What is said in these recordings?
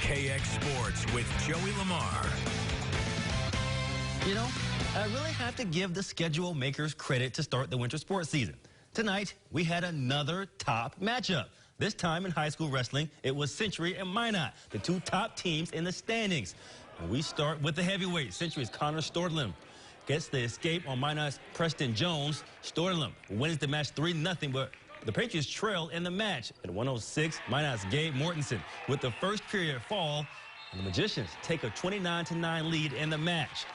KX Sports with Joey Lamar. You know, I really have to give the schedule makers credit to start the winter sports season. Tonight, we had another top matchup. This time in high school wrestling, it was Century and Minot, the two top teams in the standings. And we start with the heavyweight. Century's Connor Stortlam gets the escape on Minot's Preston Jones. Stortlam wins the match 3-0, but the Patriots trail in the match. At 1:06, Minot's Gabe Mortensen with the first period fall, and the Magicians take a 29-9 lead in the match.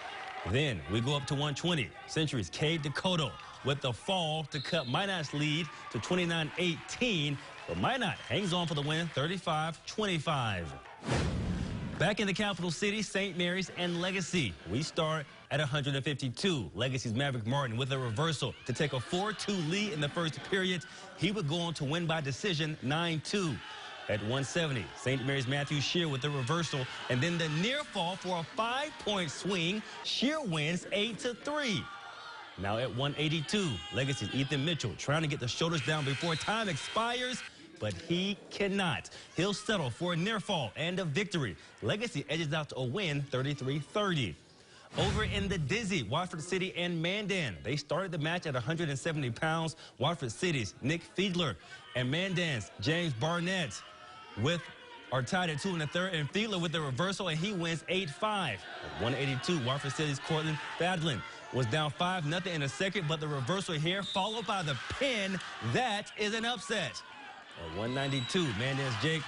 Then we go up to 1:20. Century's Cade Dakota with the fall to cut Minot's lead to 29-18, but Minot hangs on for the win, 35-25. Back in the capital city, St. Mary's and Legacy. We start at 152. Legacy's Maverick Martin with a reversal to take a 4-2 lead in the first period. He would go on to win by decision 9-2. At 170, St. Mary's Matthew Shear with the reversal, and then the near fall for a 5-point swing. Shear wins 8-3. Now at 182, Legacy's Ethan Mitchell trying to get the shoulders down before time expires, but he cannot. He'll settle for a near fall and a victory. Legacy edges out to a win, 33-30. Over in the Dizzy, Watford City and Mandan. They started the match at 170 pounds. Watford City's Nick Fiedler and Mandan's James Barnett are tied at 2 1/3, and Fiedler with the reversal, and he wins 8-5. At 182, Watford City's Cortland Fadlin was down 5-0 in a second, but the reversal here followed by the pin. That is an upset. At 192, Mandan's Jake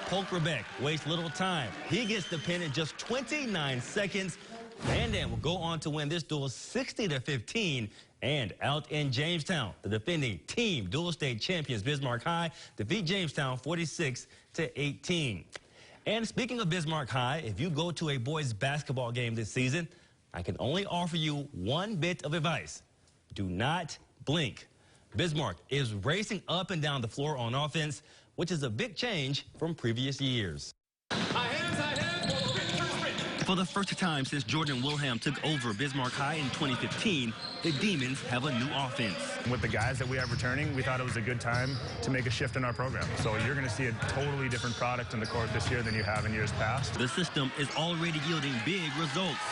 Polkerbeck wastes little time. He gets the pin in just 29 seconds. Mandan will go on to win this duel 60-15. And out in Jamestown, the defending team dual state champions Bismarck High defeat Jamestown 46-18. And speaking of Bismarck High, if you go to a boys basketball game this season, I can only offer you one bit of advice. Do not blink. Bismarck is racing up and down the floor on offense, which is a big change from previous years. For the first time since Jordan Wilhelm took over Bismarck High in 2015, the Demons have a new offense. With the guys that we have returning, we thought it was a good time to make a shift in our program. So you're going to see a totally different product in the court this year than you have in years past. The system is already yielding big results.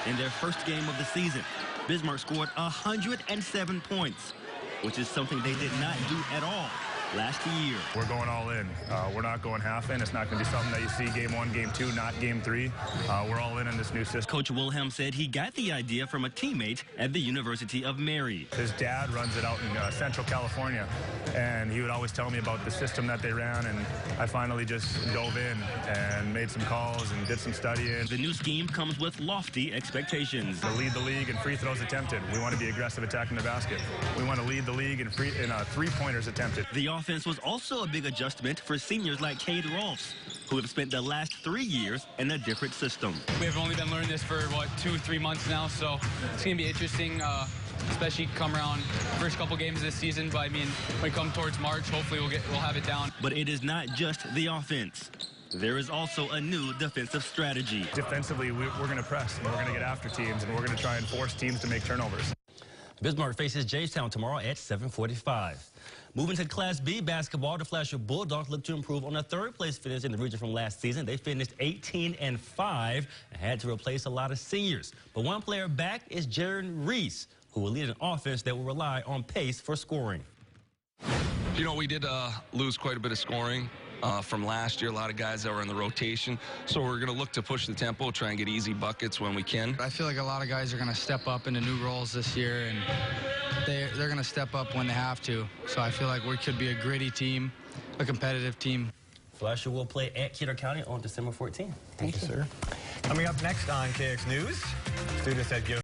In their first game of the season, Bismarck scored 107 points, which is something they did not do at all last year. We're going all in. We're not going half in. It's not going to be something that you see game 1, game 2, not game 3. We're all in this new system. Coach Wilhelm said he got the idea from a teammate at the University of Mary. His dad runs it out in Central California, and he would always tell me about the system that they ran, and I finally just dove in and made some calls and did some studying. The new scheme comes with lofty expectations. To lead the league in free throws attempted. We want to be aggressive attacking the basket. We want to lead the league in three-pointers attempted. The offense was also a big adjustment for seniors like Cade Rolfs, who have spent the last 3 years in a different system. We've only been learning this for, 2-3 months now, so it's going to be interesting, especially come around first couple games this season. But, I mean, when we come towards March, hopefully we'll have it down. But it is not just the offense. There is also a new defensive strategy. Defensively, we're going to press, and we're going to get after teams, and we're going to try and force teams to make turnovers. Bismarck faces Jamestown tomorrow at 7:45. Moving to Class B basketball, the Flasher Bulldogs look to improve on a third-place finish in the region from last season. They finished 18-5 and had to replace a lot of seniors. But one player back is Jaron Reese, who will lead an offense that will rely on pace for scoring. You know, we did lose quite a bit of scoring from last year. A lot of guys that were in the rotation. So we're going to look to push the tempo, try and get easy buckets when we can. I feel like a lot of guys are going to step up into new roles this year, and they're going to step up when they have to. So I feel like we could be a gritty team, a competitive team. Flasher will play at Kidder County on December 14th. Thank you, sir. Coming up next on KX News, students at